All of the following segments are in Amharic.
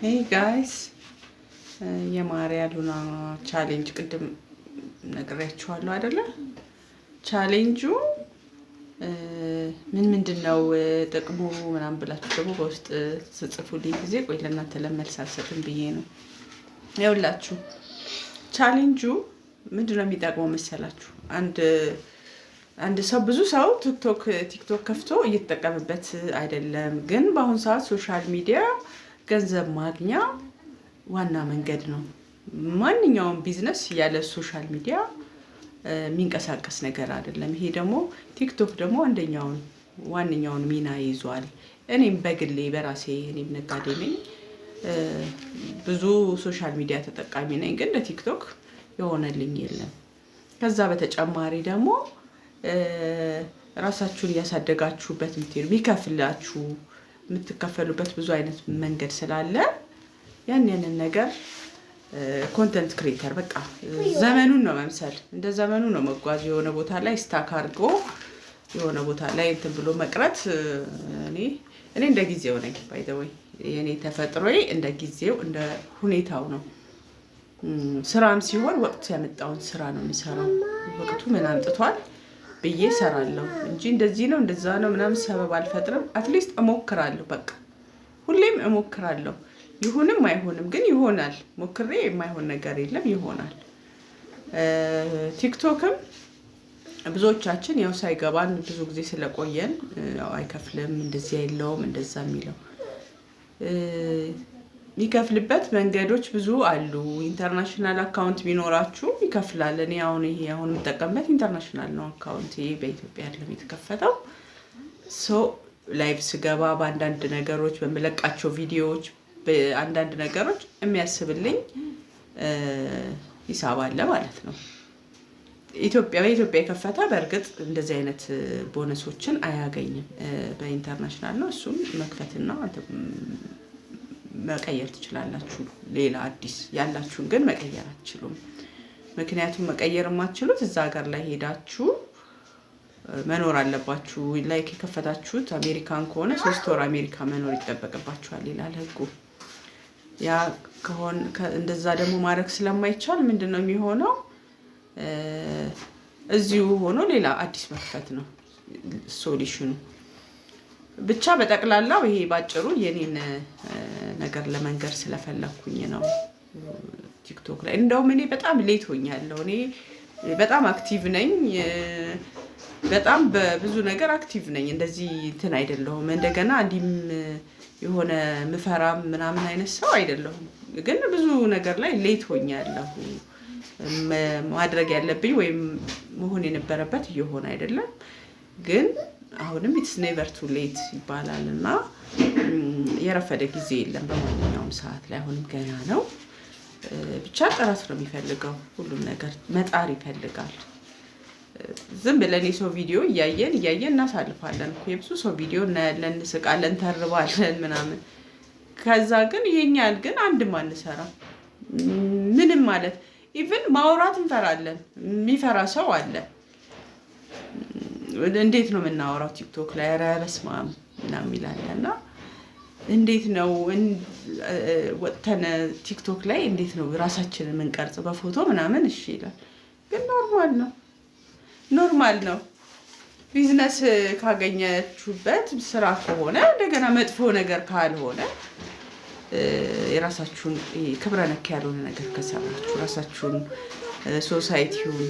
ሄይ ጋይስ የማሪያ ሉና ቻሌንጅ ቅድም ነግሬያችኋለሁ አይደለ? ቻሌንጁ ምንድነው ጥቅሙ ምናምን ብላችሁ ደግሞ በውስጥ ጽፉልኝ ጊዜ ቆይ ለእናንተ ለመልስ አልሰጥም ብዬ ነው። ይኸውላችሁ ቻሌንጁ ምንድነው የሚጠቅመው መሰላችሁ? አንድ ሰው ብዙ ሰው ቲክቶክ ከፍቶ እየተጠቀምበት አይደለም፣ ግን በአሁኑ ሰዓት ሶሻል ሚዲያ ገንዘብ ማግኛ ዋና መንገድ ነው። ማንኛውም ቢዝነስ ያለ ሶሻል ሚዲያ የሚንቀሳቀስ ነገር አይደለም። ይሄ ደግሞ ቲክቶክ ደግሞ ዋነኛውን ሚና ይዟል። እኔም በግሌ በራሴ እኔም ነጋዴ ነኝ፣ ብዙ ሶሻል ሚዲያ ተጠቃሚ ነኝ፣ ግን ለቲክቶክ የሆነልኝ የለም። ከዛ በተጨማሪ ደግሞ ራሳችሁን እያሳደጋችሁበት የሚከፍላችሁ የምትከፈሉበት ብዙ አይነት መንገድ ስላለ ያንን ነገር ኮንተንት ክሬተር በቃ ዘመኑን ነው መምሰል፣ እንደ ዘመኑ ነው መጓዝ። የሆነ ቦታ ላይ ስታክ አድርጎ የሆነ ቦታ ላይ እንትን ብሎ መቅረት እኔ እንደ ጊዜው ነኝ። ባይ ዘ ወይ የኔ ተፈጥሮዬ እንደ ጊዜው እንደ ሁኔታው ነው። ስራም ሲሆን ወቅቱ ያመጣውን ስራ ነው የሚሰራው። ወቅቱ ምን አምጥቷል ብዬ ሰራለሁ እንጂ እንደዚህ ነው እንደዛ ነው ምናምን ሰበብ አልፈጥርም። አትሊስት እሞክራለሁ። በቃ ሁሌም እሞክራለሁ። ይሁንም አይሆንም ግን ይሆናል። ሞክሬ የማይሆን ነገር የለም፣ ይሆናል። ቲክቶክም ብዙዎቻችን ያው ሳይገባን ብዙ ጊዜ ስለቆየን ያው አይከፍልም እንደዚህ የለውም እንደዛ የሚለው የሚከፍልበት መንገዶች ብዙ አሉ። ኢንተርናሽናል አካውንት ቢኖራችሁ ይከፍላል። እኔ አሁን የምጠቀምበት ኢንተርናሽናል ነው አካውንት፣ በኢትዮጵያ አይደለም የተከፈተው። ላይቭ ስገባ በአንዳንድ ነገሮች በመለቃቸው ቪዲዮዎች በአንዳንድ ነገሮች የሚያስብልኝ ሂሳብ አለ ማለት ነው። በኢትዮጵያ የከፈተ በእርግጥ እንደዚህ አይነት ቦነሶችን አያገኝም። በኢንተርናሽናል ነው። እሱም መክፈትና መቀየር ትችላላችሁ። ሌላ አዲስ ያላችሁን ግን መቀየር አትችሉም። ምክንያቱም መቀየር የማትችሉት እዛ ሀገር ላይ ሄዳችሁ መኖር አለባችሁ። ላይክ የከፈታችሁት አሜሪካን ከሆነ 3 ወር አሜሪካ መኖር ይጠበቅባችኋል ይላል ህጉ። ያ ከሆነ እንደዛ ደግሞ ማድረግ ስለማይቻል ምንድነው የሚሆነው? እዚሁ ሆኖ ሌላ አዲስ መክፈት ነው ሶሉሽኑ። ብቻ በጠቅላላው ይሄ ባጭሩ የኔን ነገር ለመንገር ስለፈለኩኝ ነው። ቲክቶክ ላይ እንደውም እኔ በጣም ሌት ሆኛለሁ። እኔ በጣም አክቲቭ ነኝ፣ በጣም በብዙ ነገር አክቲቭ ነኝ። እንደዚህ እንትን አይደለሁም። እንደገና እንዲህም የሆነ ምፈራም ምናምን አይነት ሰው አይደለሁም። ግን ብዙ ነገር ላይ ሌት ሆኛለሁ። ማድረግ ያለብኝ ወይም መሆን የነበረበት እየሆነ አይደለም። ግን አሁንም ኢትስ ኔቨር ቱ ሌት ይባላል እና የረፈደ ጊዜ የለም። በማንኛውም ሰዓት ላይ አሁንም ገና ነው። ብቻ ጥረት ነው የሚፈልገው። ሁሉም ነገር መጣር ይፈልጋል። ዝም ብለን የሰው ቪዲዮ እያየን እናሳልፋለን እኮ። የብዙ ሰው ቪዲዮ እናያለን፣ እንስቃለን፣ ተርባለን ምናምን። ከዛ ግን ይሄኛል ግን አንድም አንሰራም ምንም ማለት ኢቭን ማውራት እንፈራለን። የሚፈራ ሰው አለ። እንዴት ነው የምናወራው ቲክቶክ ላይ? ኧረ በስመ አብ ምናምን ይላል እና እንዴት ነው ወጥተን ቲክቶክ ላይ እንዴት ነው ራሳችንን የምንቀርጽ በፎቶ ምናምን? እሺ ይላል። ግን ኖርማል ነው። ቢዝነስ ካገኛችሁበት ስራ ከሆነ እንደገና መጥፎ ነገር ካልሆነ የራሳችሁን ክብረ ነክ ያልሆነ ነገር ከሰራችሁ ራሳችሁን፣ ሶሳይቲውን፣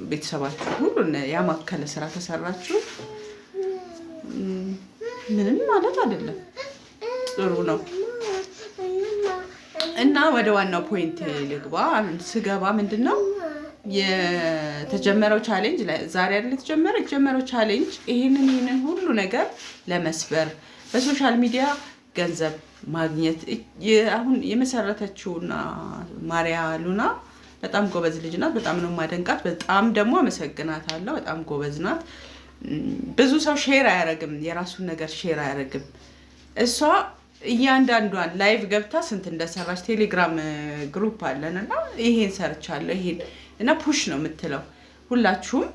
ቤተሰባችሁ ሁሉን ያማከለ ስራ ከሰራችሁ ምንም ማለት አይደለም፣ ጥሩ ነው። እና ወደ ዋናው ፖይንት ልግባ። ስገባ ምንድነው የተጀመረው ቻሌንጅ? ዛሬ አይደል የተጀመረው ቻሌንጅ ይሄንን ሁሉ ነገር ለመስበር በሶሻል ሚዲያ ገንዘብ ማግኘት። አሁን የመሰረተችውና ማሪያ ሉና በጣም ጎበዝ ልጅ ናት። በጣም ነው ማደንቃት። በጣም ደግሞ አመሰግናታለሁ። በጣም ጎበዝ ናት። ብዙ ሰው ሼር አያረግም፣ የራሱን ነገር ሼር አያረግም። እሷ እያንዳንዷን ላይቭ ገብታ ስንት እንደሰራች ቴሌግራም ግሩፕ አለን እና ይሄን ሰርቻለሁ ይሄን እና ፑሽ ነው የምትለው። ሁላችሁም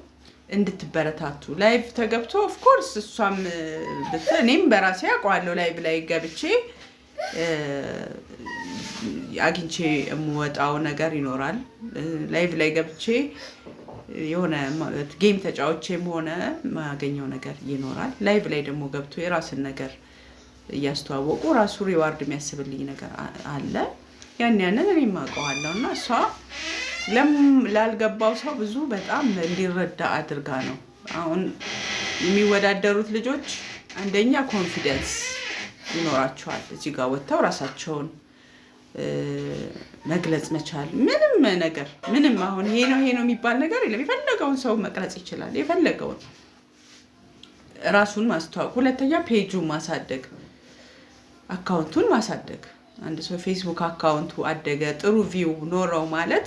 እንድትበረታቱ ላይቭ ተገብቶ ኦፍኮርስ እሷም እኔም በራሴ አውቀዋለሁ ላይቭ ላይ ገብቼ አግኝቼ የምወጣው ነገር ይኖራል። ላይቭ ላይ ገብቼ የሆነ ጌም ተጫውቼም ሆነ ማገኘው ነገር ይኖራል። ላይቭ ላይ ደግሞ ገብቶ የራስን ነገር እያስተዋወቁ ራሱ ሪዋርድ የሚያስብልኝ ነገር አለ። ያንን እኔም አውቀዋለሁ እና እሷ ላልገባው ሰው ብዙ በጣም እንዲረዳ አድርጋ ነው። አሁን የሚወዳደሩት ልጆች አንደኛ ኮንፊደንስ ይኖራቸዋል። እዚህ ጋር ወጥተው ራሳቸውን መግለጽ መቻል ምንም አሁን ይሄ ነው የሚባል ነገር የለም። የፈለገውን ሰው መቅረጽ ይችላል። የፈለገውን ራሱን ማስተዋወቅ። ሁለተኛ ፔጁን ማሳደግ፣ አካውንቱን ማሳደግ። አንድ ሰው ፌስቡክ አካውንቱ አደገ፣ ጥሩ ቪው ኖረው ማለት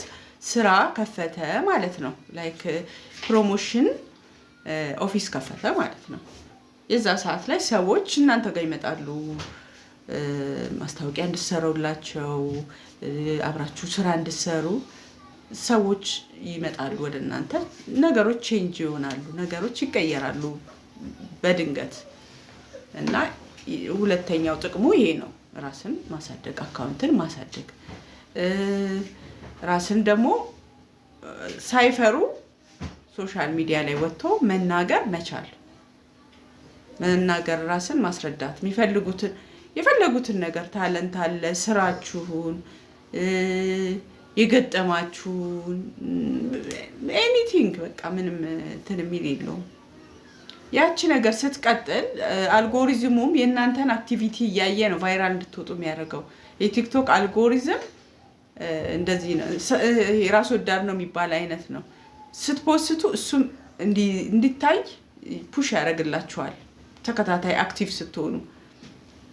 ስራ ከፈተ ማለት ነው። ላይክ ፕሮሞሽን ኦፊስ ከፈተ ማለት ነው። የዛ ሰዓት ላይ ሰዎች እናንተ ጋር ይመጣሉ፣ ማስታወቂያ እንድትሰሩላቸው፣ አብራችሁ ስራ እንድትሰሩ ሰዎች ይመጣሉ ወደ እናንተ። ነገሮች ቼንጅ ይሆናሉ፣ ነገሮች ይቀየራሉ በድንገት እና ሁለተኛው ጥቅሙ ይሄ ነው። ራስን ማሳደግ፣ አካውንትን ማሳደግ፣ ራስን ደግሞ ሳይፈሩ ሶሻል ሚዲያ ላይ ወጥቶ መናገር መቻል። መናገር፣ ራስን ማስረዳት፣ የፈለጉትን ነገር ታለንት አለ፣ ስራችሁን፣ የገጠማችሁን ኤኒቲንግ በቃ ምንም እንትን የሚል የለውም። ያቺ ነገር ስትቀጥል አልጎሪዝሙም የእናንተን አክቲቪቲ እያየ ነው ቫይራል እንድትወጡ የሚያደርገው። የቲክቶክ አልጎሪዝም እንደዚህ ነው፣ የራስ ወዳድ ነው የሚባል አይነት ነው። ስትፖስቱ እሱም እንዲታይ ፑሽ ያደርግላችኋል። ተከታታይ አክቲቭ ስትሆኑ፣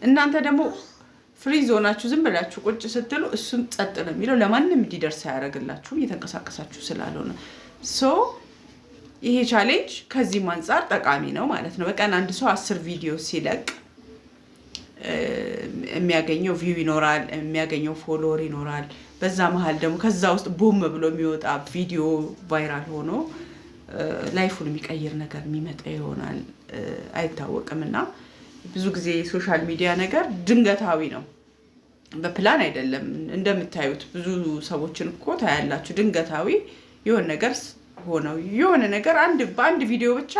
እናንተ ደግሞ ፍሪ ዞናችሁ ዝም ብላችሁ ቁጭ ስትሉ እሱም ጸጥ ነው የሚለው። ለማንም እንዲደርስ አያደርግላችሁም እየተንቀሳቀሳችሁ ስላልሆነ። ይሄ ቻሌንጅ ከዚህም አንጻር ጠቃሚ ነው ማለት ነው። በቀን አንድ ሰው 10 ቪዲዮ ሲለቅ የሚያገኘው ቪው ይኖራል፣ የሚያገኘው ፎሎወር ይኖራል። በዛ መሀል ደግሞ ከዛ ውስጥ ቡም ብሎ የሚወጣ ቪዲዮ ቫይራል ሆኖ ላይፉን የሚቀይር ነገር የሚመጣ ይሆናል፣ አይታወቅም። እና ብዙ ጊዜ የሶሻል ሚዲያ ነገር ድንገታዊ ነው፣ በፕላን አይደለም። እንደምታዩት ብዙ ሰዎችን እኮ ታያላችሁ፣ ድንገታዊ የሆነ ነገር ሆነው የሆነ ነገር በአንድ ቪዲዮ ብቻ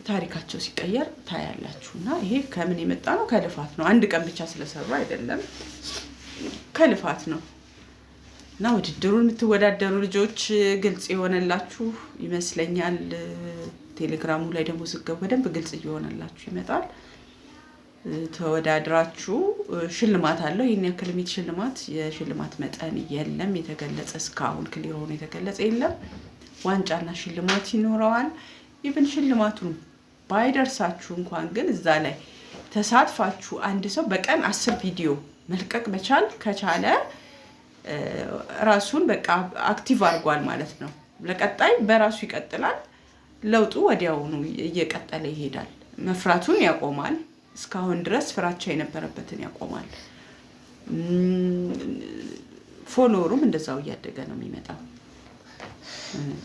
ታሪካቸው ሲቀየር ታያላችሁ። እና ይሄ ከምን የመጣ ነው? ከልፋት ነው። አንድ ቀን ብቻ ስለሰሩ አይደለም፣ ከልፋት ነው። እና ውድድሩን የምትወዳደሩ ልጆች ግልጽ የሆነላችሁ ይመስለኛል። ቴሌግራሙ ላይ ደግሞ ስገቡ በደንብ ግልጽ እየሆነላችሁ ይመጣል። ተወዳድራችሁ ሽልማት አለው። ይህን ያክል የሚል ሽልማት፣ የሽልማት መጠን የለም የተገለጸ፣ እስካሁን ክሊር ሆኖ የተገለጸ የለም። ዋንጫና ሽልማት ይኖረዋል። ኢቭን ሽልማቱን ባይደርሳችሁ እንኳን ግን እዛ ላይ ተሳትፋችሁ አንድ ሰው በቀን 10 ቪዲዮ መልቀቅ መቻል ከቻለ ራሱን በቃ አክቲቭ አድርጓል ማለት ነው። ለቀጣይ በራሱ ይቀጥላል። ለውጡ ወዲያውኑ እየቀጠለ ይሄዳል። መፍራቱን ያቆማል። እስካሁን ድረስ ፍራቻ የነበረበትን ያቆማል። ፎሎወሩም እንደዛው እያደገ ነው የሚመጣው።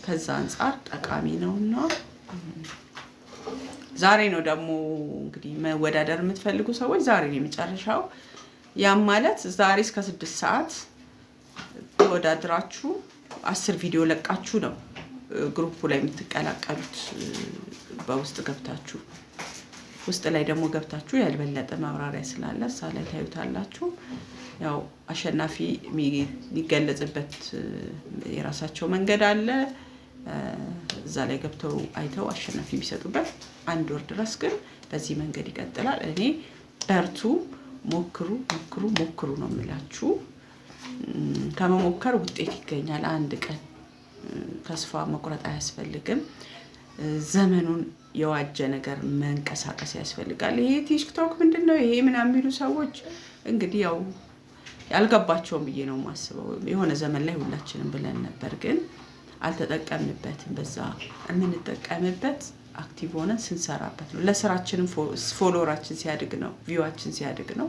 ከዛ አንጻር ጠቃሚ ነውና ዛሬ ነው ደግሞ እንግዲህ መወዳደር የምትፈልጉ ሰዎች ዛሬ ነው የመጨረሻው። ያም ማለት ዛሬ እስከ 6 ሰዓት ተወዳድራችሁ 10 ቪዲዮ ለቃችሁ ነው ግሩፑ ላይ የምትቀላቀሉት። በውስጥ ገብታችሁ ውስጥ ላይ ደግሞ ገብታችሁ ያልበለጠ ማብራሪያ ስላለ እዛ ላይ ታዩታላችሁ። ያው አሸናፊ የሚገለጽበት የራሳቸው መንገድ አለ። እዛ ላይ ገብተው አይተው አሸናፊ የሚሰጡበት 1 ወር ድረስ ግን በዚህ መንገድ ይቀጥላል። እኔ በርቱ፣ ሞክሩ ነው የምላችሁ። ከመሞከር ውጤት ይገኛል። አንድ ቀን ተስፋ መቁረጥ አያስፈልግም። ዘመኑን የዋጀ ነገር መንቀሳቀስ ያስፈልጋል። ይሄ ቲክቶክ ምንድነው ይሄ ምናምን የሚሉ ሰዎች እንግዲህ ያው ያልገባቸውም ብዬ ነው የማስበው። የሆነ ዘመን ላይ ሁላችንም ብለን ነበር፣ ግን አልተጠቀምንበትም። በዛ የምንጠቀምበት አክቲቭ ሆነን ስንሰራበት ነው። ለስራችንም ፎሎወራችን ሲያድግ ነው፣ ቪዋችን ሲያድግ ነው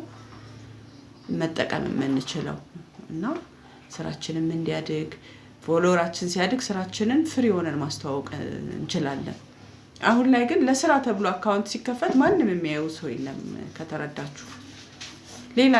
መጠቀም የምንችለው እና ስራችንም እንዲያድግ ፎሎወራችን ሲያድግ ስራችንን ፍሪ ሆነን ማስተዋወቅ እንችላለን። አሁን ላይ ግን ለስራ ተብሎ አካውንት ሲከፈት ማንም የሚያየው ሰው የለም ከተረዳችሁ። ሌላ